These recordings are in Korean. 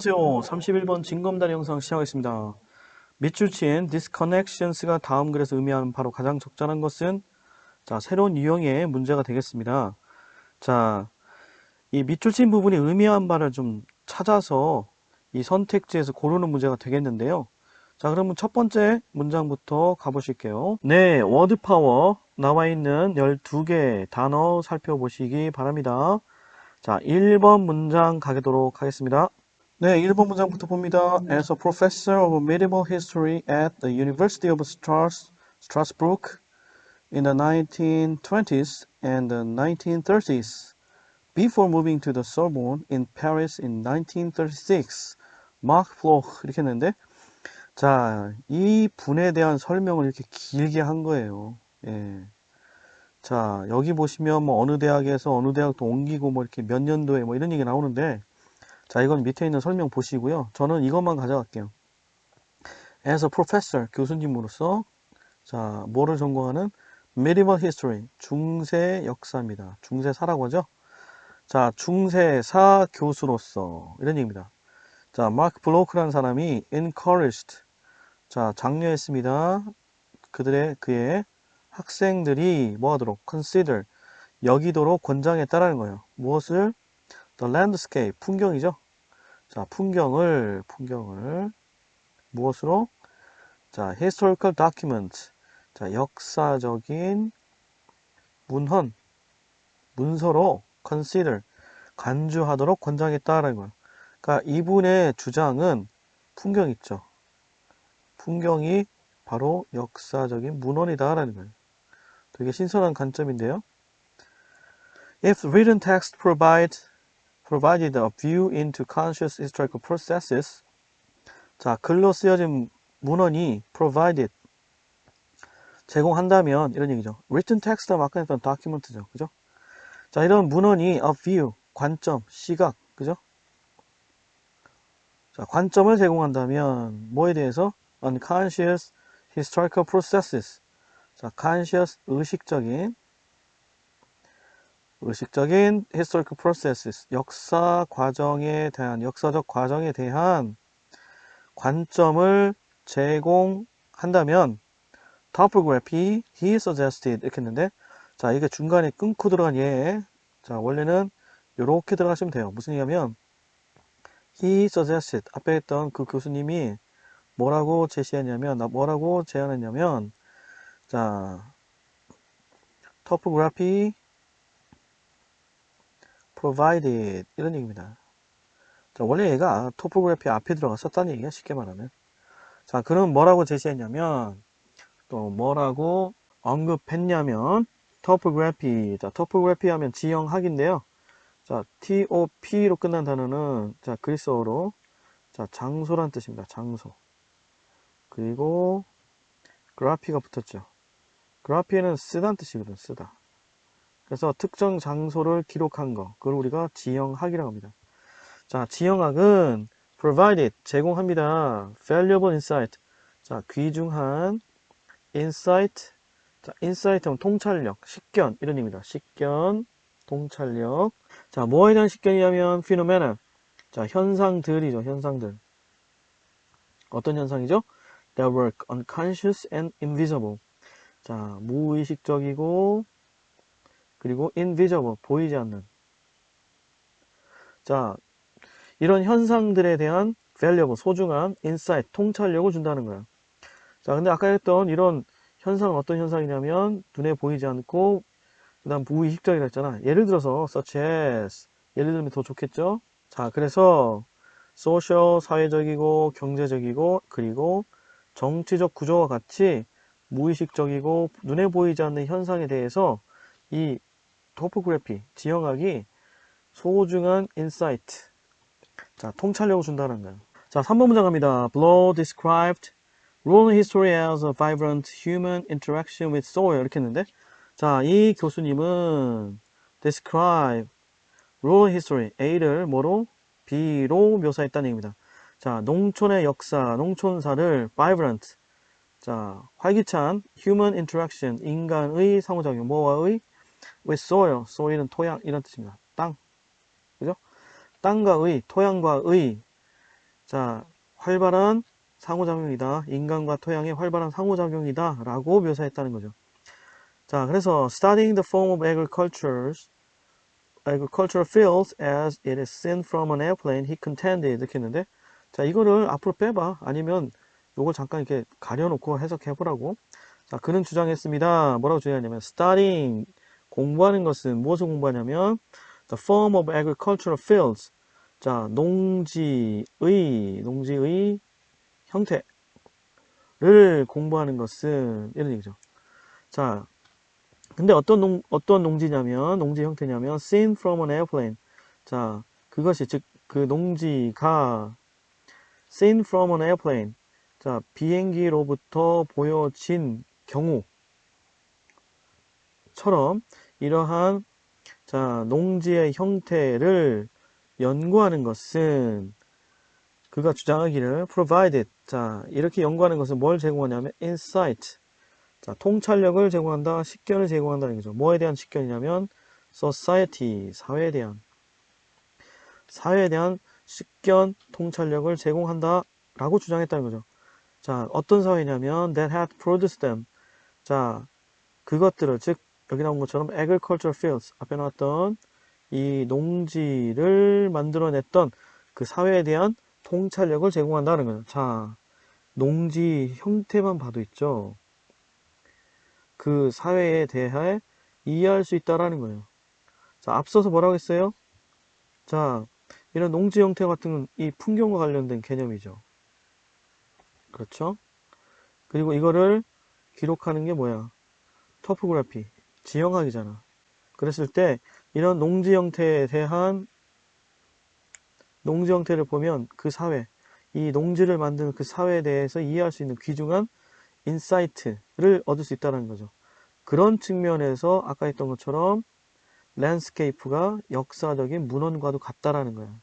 안녕하세요. 31번 징검다리 영상 시작하겠습니다. 밑줄 친 disconnections가 다음 글에서 의미하는 바로 가장 적절한 것은 새로운 유형의 문제가 되겠습니다. 이 밑줄 친 부분이 의미하는 바를 좀 찾아서 이 선택지에서 고르는 문제가 되겠는데요. 그러면 첫 번째 문장부터 가보실게요. 네, 워드 파워 나와 있는 12개 단어 살펴보시기 바랍니다. 1번 문장 가도록 하겠습니다. 네, 1번 문장부터 봅니다. As a professor of medieval history at the University of Strasbourg in the 1920s and the 1930s, before moving to the Sorbonne in Paris in 1936, Marc Bloch 이렇게 했는데, 이 분에 대한 설명을 이렇게 길게 한 거예요. 예. 여기 보시면 뭐 어느 대학에서 어느 대학도 옮기고 뭐 이렇게 몇 년도에 뭐 이런 얘기 나오는데, 이건 밑에 있는 설명 보시고요. 저는 이것만 가져갈게요. As a professor, 교수님으로서, 뭐를 전공하는? Medieval history, 중세 역사입니다. 중세사라고 하죠. 중세사 교수로서, 이런 얘기입니다. 마크 블로크라는 사람이 encouraged, 장려했습니다. 그의 학생들이 뭐 하도록? consider, 여기도록 권장했다라는 거예요. 무엇을? The landscape, 풍경이죠. 풍경을 무엇으로? historical document. 역사적인 문서로 consider, 간주하도록 권장했다라는 거예요. 그러니까 이분의 주장은 풍경 있죠. 풍경이 바로 역사적인 문헌이다라는 거예요. 되게 신선한 관점인데요. If written text provided a view into conscious historical processes, 글로 쓰여진 문헌이 provided, 제공한다면, 이런 얘기죠. written text는 아까 했던 document죠. 그죠? 이런 문헌이 a view, 관점, 시각, 그죠? 관점을 제공한다면, 뭐에 대해서? unconscious historical processes. conscious, 의식적인 historical processes, 역사적 과정에 대한 관점을 제공한다면, topography, he suggested 이렇게 했는데, 이게 중간에 끊고 들어간 예. 원래는 이렇게 들어가시면 돼요. 무슨 얘기냐면, he suggested, 앞에 했던 그 교수님이 뭐라고 제안했냐면, topography provided, 이런 얘기입니다. 원래 얘가 topography 앞에 들어가 썼다는 얘기야, 쉽게 말하면. 그럼 뭐라고 제시했냐면, 또 뭐라고 언급했냐면, topography. topography 하면 지형학인데요. TOP로 끝난 단어는, 그리스어로, 장소란 뜻입니다. 장소. 그리고, graphy가 붙었죠. graph는 쓰다는 뜻이거든, 쓰다. 그래서 특정 장소를 기록한 거, 그걸 우리가 지형학이라고 합니다. 지형학은 provided, 제공합니다. valuable insight, 귀중한 insight, insight은 통찰력, 식견, 이런 의미입니다. 식견, 통찰력. 뭐에 대한 식견이냐면 phenomena, 현상들이죠, 현상들. 어떤 현상이죠? That were unconscious and invisible. 무의식적이고, 그리고 invisible, 보이지 않는. 이런 현상들에 대한 valuable, 소중한 insight, 통찰력을 준다는 거예요. 근데 아까 했던 이런 현상은 어떤 현상이냐면, 눈에 보이지 않고, 그 다음 무의식적이라 했잖아. 예를 들어서, such as, 예를 들면 더 좋겠죠? 그래서, social, 사회적이고, 경제적이고, 그리고 정치적 구조와 같이 무의식적이고, 눈에 보이지 않는 현상에 대해서 이 topography, 지형학이 소중한 insight, 통찰력을 준다는 거예요. 3번 문장 갑니다. Blow described rural history as a vibrant human interaction with soil. 이렇게 했는데, 이 교수님은 describe rural history, A를 뭐로? B로 묘사했다는 얘기입니다. 농촌의 역사, 농촌사를 vibrant, 활기찬 human interaction, 인간의 상호작용, 뭐와의? with soil, soil은 토양, 이런 뜻입니다. 땅. 그죠? 땅과 의, 토양과 의 자, 활발한 상호작용이다. 인간과 토양의 활발한 상호작용이다. 라고 묘사했다는 거죠. 자, 그래서 studying the form of agricultural fields as it is seen from an airplane, he contended. 이렇게 했는데, 자, 이거를 앞으로 빼봐. 아니면 요걸 잠깐 이렇게 가려놓고 해석해보라고. 자, 그는 주장했습니다. 뭐라고 주장하냐면, studying, 공부하는 것은 무엇을 공부하냐면, the form of agricultural fields. 자, 농지의 형태를 공부하는 것은, 이런 얘기죠. 자, 근데 어떤 농지 형태냐면, seen from an airplane. 자, 그것이, 즉, 그 농지가, seen from an airplane. 자, 비행기로부터 보여진 경우처럼, 이러한, 자, 농지의 형태를 연구하는 것은, 그가 주장하기를, provided. 자, 이렇게 연구하는 것은 뭘 제공하냐면, insight. 자, 통찰력을 제공한다, 식견을 제공한다는 거죠. 뭐에 대한 식견이냐면 society, 사회에 대한 식견, 통찰력을 제공한다 라고 주장했다는 거죠. 자, 어떤 사회냐면 that had produced them. 자, 그것들을, 즉 여기 나온 것처럼 agricultural fields, 앞에 나왔던 이 농지를 만들어냈던 그 사회에 대한 통찰력을 제공한다는 거예요. 자, 농지 형태만 봐도 있죠. 그 사회에 대해 이해할 수 있다라는 거예요. 자, 앞서서 뭐라고 했어요? 자, 이런 농지 형태 같은 이 풍경과 관련된 개념이죠. 그렇죠? 그리고 이거를 기록하는 게 뭐야? 토포그래피, 지형학이잖아. 그랬을 때 이런 농지 형태를 보면 그 사회, 이 농지를 만드는 그 사회에 대해서 이해할 수 있는 귀중한 인사이트를 얻을 수 있다는 거죠. 그런 측면에서 아까 했던 것처럼 랜드스케이프가 역사적인 문헌과도 같다라는 거야.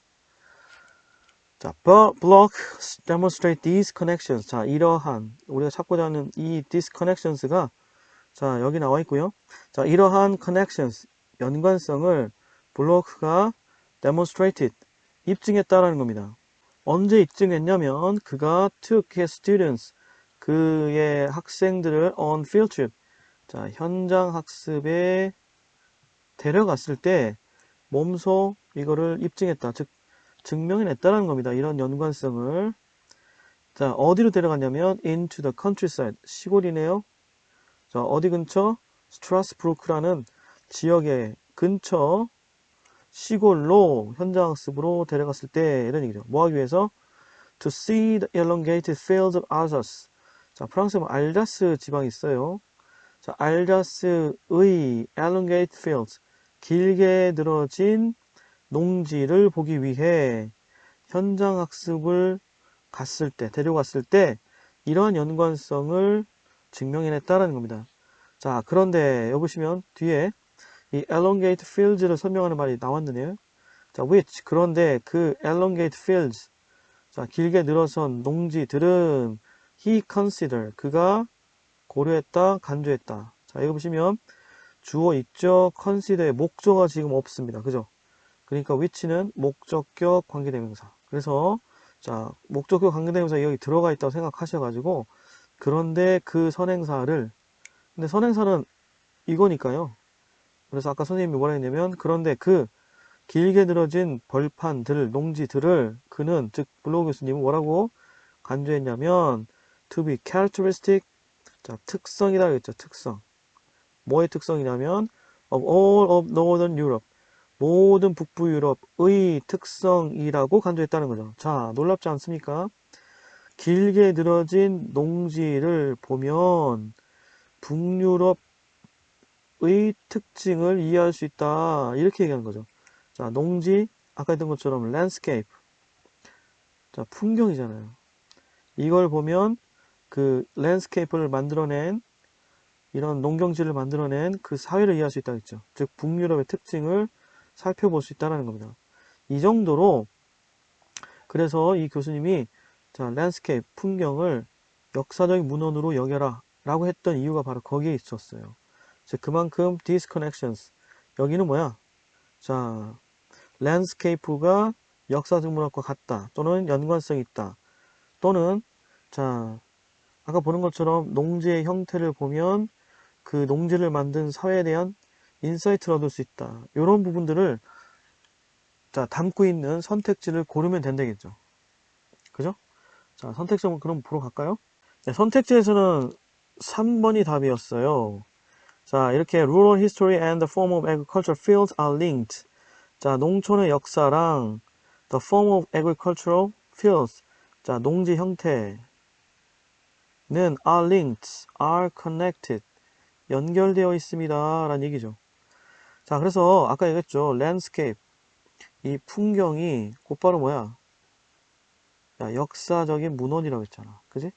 자, block demonstrate these connections. 자, 이러한 우리가 찾고자 하는 이 these connections가 자, 여기 나와 있고요. 자, 이러한 connections 연관성을 블로크가 demonstrated 입증했다라는 겁니다. 언제 입증했냐면 그가 took his students 그의 학생들을 on field trip. 자, 현장 학습에 데려갔을 때 몸소 이거를 입증했다. 즉 증명해냈다는 겁니다. 이런 연관성을. 자, 어디로 데려갔냐면 into the countryside. 시골이네요. 자, 어디 근처? 스트라스부르크라는 지역의 근처 시골로 현장학습으로 데려갔을 때 이런 얘기죠. 뭐 하기 위해서? To see the elongated fields of Alsace. 자, 프랑스에 알자스 지방이 있어요. 자, 알자스의 elongated fields. 길게 늘어진 농지를 보기 위해 현장 학습을 데려갔을 때 이러한 연관성을 증명해냈다는 겁니다. 자, 그런데 여기 보시면 뒤에 이 elongate fields를 설명하는 말이 나왔느네요. 자, which 그런데 그 elongate fields 자, 길게 늘어선 농지들은 he consider 그가 고려했다, 간주했다. 자, 이거 보시면 주어 있죠. consider의 목조가 지금 없습니다. 그죠? 그러니까 which는 목적격 관계대명사. 그래서 자, 목적격 관계대명사 여기 들어가 있다고 생각하셔가지고 그런데 그 선행사를 근데 선행사는 이거니까요. 그래서 아까 선생님이 뭐라 했냐면 그런데 그 길게 늘어진 벌판들, 농지들을 그는 즉 블로그 교수님은 뭐라고 간주했냐면 to be characteristic 자, 특성이다 그랬죠. 특성. 뭐의 특성이냐면 of all of northern Europe 모든 북부 유럽의 특성이라고 간주했다는 거죠. 자, 놀랍지 않습니까? 길게 늘어진 농지를 보면 북유럽의 특징을 이해할 수 있다. 이렇게 얘기하는 거죠. 자, 농지, 아까 했던 것처럼 landscape. 자, 풍경이잖아요. 이걸 보면 그 landscape를 만들어낸 이런 농경지를 만들어낸 그 사회를 이해할 수 있다고 했죠. 즉, 북유럽의 특징을 살펴볼 수 있다는 겁니다. 이 정도로 그래서 이 교수님이 자, 랜드스케이프, 풍경을 역사적인 문헌으로 여겨라 라고 했던 이유가 바로 거기에 있었어요. 즉 그만큼 these connections 여기는 뭐야? 자, 랜드스케이프가 역사적 문학과 같다 또는 연관성이 있다 또는 자 아까 보는 것처럼 농지의 형태를 보면 그 농지를 만든 사회에 대한 인사이트를 얻을 수 있다. 이런 부분들을 자 담고 있는 선택지를 고르면 된다겠죠. 그죠? 자 선택지 한번 그럼 보러 갈까요? 네, 선택지에서는 3번이 답이었어요. 자 이렇게 Rural history and the form of agriculture fields are linked. 자 농촌의 역사랑 the form of agricultural fields 자 농지 형태는 are linked, are connected 연결되어 있습니다 라는 얘기죠. 자 그래서 아까 얘기했죠. landscape 이 풍경이 곧바로 뭐야? 야, 역사적인 문헌이라고 했잖아. 그지?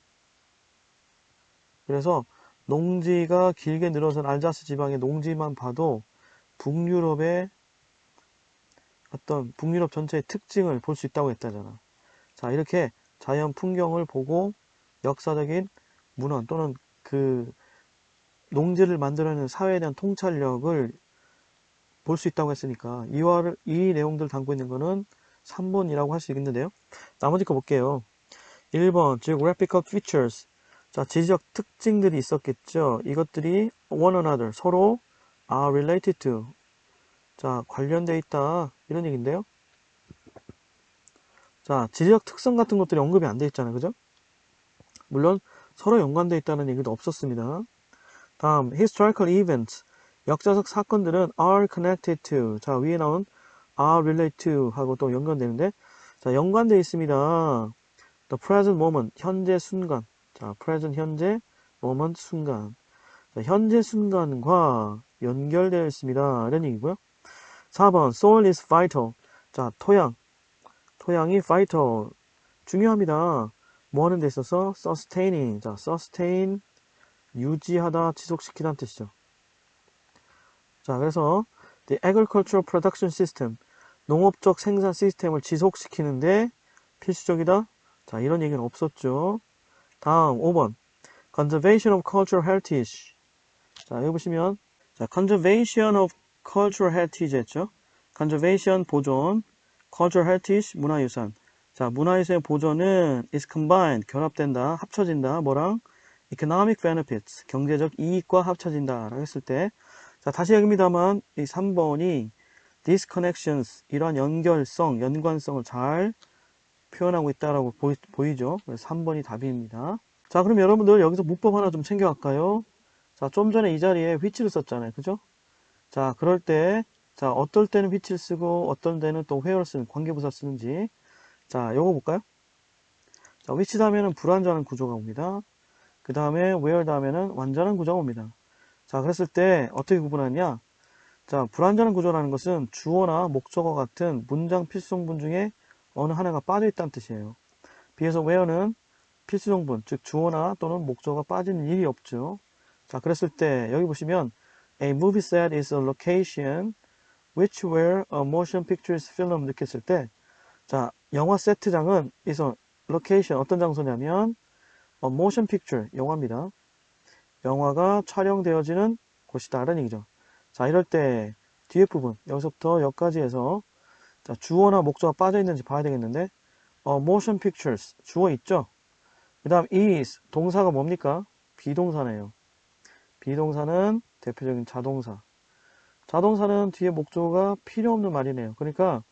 그래서 농지가 길게 늘어선 알자스 지방의 농지만 봐도 북유럽의 어떤 북유럽 전체의 특징을 볼 수 있다고 했다잖아. 자 이렇게 자연 풍경을 보고 역사적인 문헌 또는 그 농지를 만들어내는 사회에 대한 통찰력을 볼 수 있다고 했으니까 이 내용들을 담고 있는 거는 3번이라고 할 수 있겠는데요. 나머지 거 볼게요. 1번 geographical features 자 지리적 특징들이 있었겠죠. 이것들이 one another 서로 are related to 자 관련되어 있다 이런 얘기인데요. 자 지리적 특성 같은 것들이 언급이 안 돼 있잖아요. 그죠? 물론 서로 연관되어 있다는 얘기도 없었습니다. 다음 historical events 역사적 사건들은 are connected to 자 위에 나온 are related to 하고 또 연관되는데 자 연관되어 있습니다. the present moment 현재 순간 자 present 현재 moment 순간 자, 현재 순간과 연결되어 있습니다. 이런 얘기고요. 4번 soil is vital 자 토양이 vital 중요합니다. 뭐 하는 데 있어서 sustaining 자 sustain 유지하다 지속시키다는 뜻이죠. 자 그래서 the agricultural production system 농업적 생산 시스템을 지속시키는데 필수적이다. 자 이런 얘기는 없었죠. 다음 5번 conservation of cultural heritage 자 여기 보시면 자 conservation of cultural heritage 했죠. conservation 보존 cultural heritage 문화유산 자 문화유산의 보존은 is combined 결합된다 합쳐진다 뭐랑 economic benefits 경제적 이익과 합쳐진다 라고 했을 때 자 다시 얘기입니다만 이 3번이 disconnections 이러한 연결성 연관성을 잘 표현하고 있다라고 보이죠. 그래서 3번이 답입니다. 자 그럼 여러분들 여기서 문법 하나 좀 챙겨갈까요? 자 좀 전에 이 자리에 which를 썼잖아요. 그죠? 자 그럴 때 자 어떨 때는 which를 쓰고 어떨 때는 또 where를 쓰는 관계부사 쓰는지 자 요거 볼까요? 자 which 다음에는 불완전한 구조가 옵니다. 그 다음에 where 다음에는 완전한 구조가 옵니다. 자 그랬을 때 어떻게 구분하냐 자 불완전한 구조라는 것은 주어나 목적어 같은 문장 필수성분 중에 어느 하나가 빠져 있다는 뜻이에요. 비해서 where는 필수성분 즉 주어나 또는 목적어가 빠지는 일이 없죠. 자 그랬을 때 여기 보시면 a movie set is a location which where a motion picture film 이렇게 했을 때 자 영화 세트장은 is a location 어떤 장소냐면 a motion picture 영화입니다. 영화가 촬영되어지는 곳이다 라는 얘기죠. 자 이럴 때 뒤에 부분 여기서부터 여기까지 해서 자, 주어나 목적어가 빠져 있는지 봐야 되겠는데 motion pictures 주어 있죠. 그 다음 is 동사가 뭡니까? 비동사네요. 비동사는 대표적인 자동사. 자동사는 뒤에 목적어가 필요 없는 말이네요. 그러니까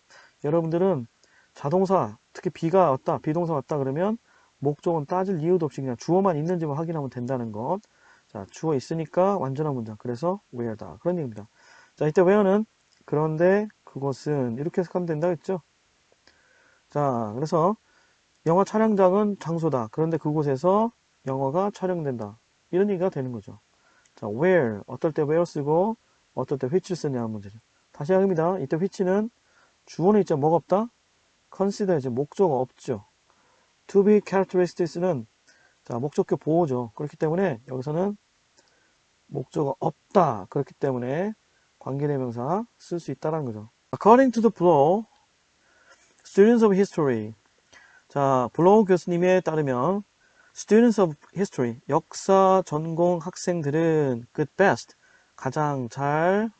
여러분들은 자동사 특히 비가 왔다 비동사 왔다 그러면 목적어는 따질 이유도 없이 그냥 주어만 있는지만 확인하면 된다는 것. 자 주어 있으니까 완전한 문장 그래서 where다 그런 얘기입니다. 자 이때 where는 그런데 그것은 이렇게 해석하면 된다 했죠. 자 그래서 영화 촬영장은 장소다. 그런데 그곳에서 영화가 촬영된다. 이런 얘기가 되는 거죠. 자, where. 어떨 때 where 쓰고, 어떨 때 which 쓰냐는 문제죠. 다시 합니다. 이때 which는 주어는 있죠. 뭐가 없다? consider 이제 목적어가 없죠. to be characteristics는 자, 목적격 보호죠. 그렇기 때문에 여기서는 목적어 없다. 그렇기 때문에 관계대명사 쓸 수 있다는 거죠. According to the Blow, students of history. 자, 블로우 교수님에 따르면 Students of History, 역사 전공 학생들은 could best, 가장 잘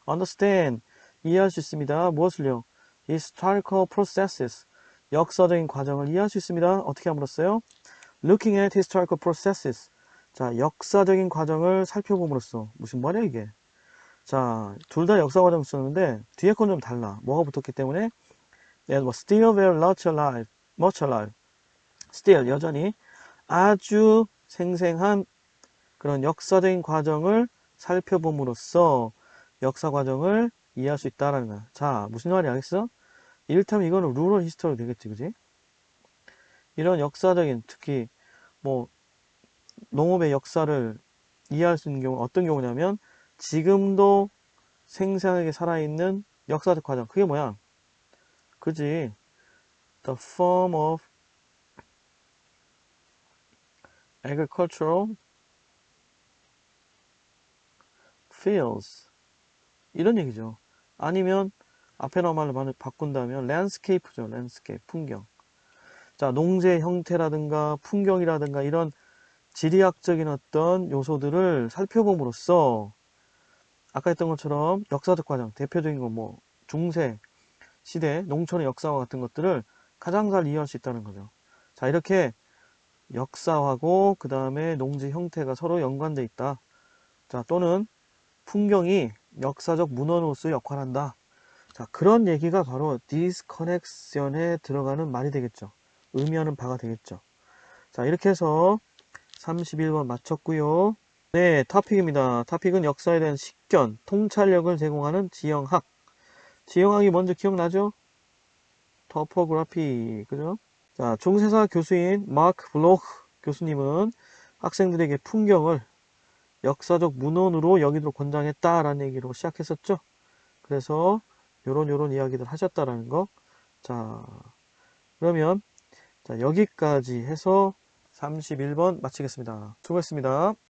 understand, 이해할 수 있습니다. 무엇을요? historical processes. 역사적인 과정을 이해할 수 있습니다. 어떻게 함으로써요? Looking at historical processes. 자, 역사적인 과정을 살펴봄으로써. 무슨 말이야, 이게? 자, 둘 다 역사 과정 썼는데, 뒤에 건 좀 달라. 뭐가 붙었기 때문에, 네, 뭐, still very much alive. still, 여전히 아주 생생한 그런 역사적인 과정을 살펴봄으로써 역사 과정을 이해할 수 있다라는 거야. 자, 무슨 말인지 알겠어? 이를테면 이거는 루럴 히스토리 되겠지, 그지? 이런 역사적인, 특히 뭐 농업의 역사를 이해할 수 있는 경우는 어떤 경우냐면 지금도 생생하게 살아있는 역사적 과정. 그게 뭐야? 그지? The form of agricultural fields. 이런 얘기죠. 아니면 앞에 나온 말로 바꾼다면 landscape죠. landscape, 풍경. 자, 농재 형태라든가 풍경이라든가 이런 지리학적인 어떤 요소들을 살펴봄으로써 아까 했던 것처럼 역사적 과정, 대표적인 거 뭐 중세 시대 농촌의 역사와 같은 것들을 가장 잘 이해할 수 있다는 거죠. 자, 이렇게 역사하고 그 다음에 농지 형태가 서로 연관돼 있다. 자, 또는 풍경이 역사적 문헌으로서 역할한다. 자, 그런 얘기가 바로 disconnection에 들어가는 말이 되겠죠. 의미하는 바가 되겠죠. 자, 이렇게 해서 31번 마쳤고요. 네, 토픽입니다. 토픽은 역사에 대한 식견, 통찰력을 제공하는 지형학. 지형학이 먼저 기억나죠? 토포그래피, 그죠? 자, 중세사 교수인 마크 블로크 교수님은 학생들에게 풍경을 역사적 문헌으로 여기도록 권장했다라는 얘기로 시작했었죠. 그래서 요런 이야기들 하셨다라는 거. 자, 그러면 자, 여기까지 해서 31번 마치겠습니다. 수고했습니다.